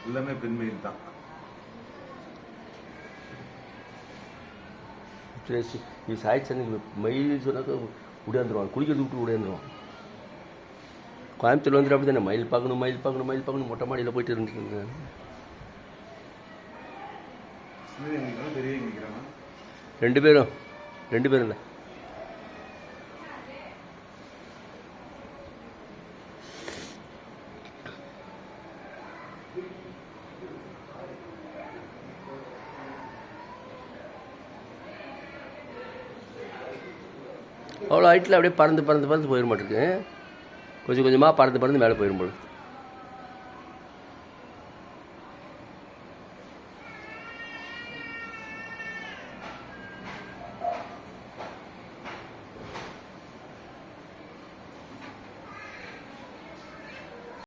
எல்லாமே பெண்மயில் தான். சரி, நீ சாய்ச்சி மயில் சொன்னாக்க உடையாந்துருவான், குளிக்கிறதுக்கு விட்டு உடையாந்துருவான். கோயம்புத்தூர் வந்துட்டு அப்படி தானே, மயில் பார்க்கணும் மொட்டை மாடியில் போயிட்டு இருந்துட்டு ரெண்டு பேரும் இல்லை. அவ்வளோ ஹைட்டில் அப்படியே பறந்து போயிட மாட்டேருக்கு. கொஞ்சம் கொஞ்சமாக பறந்து மேலே போயிடும் போல.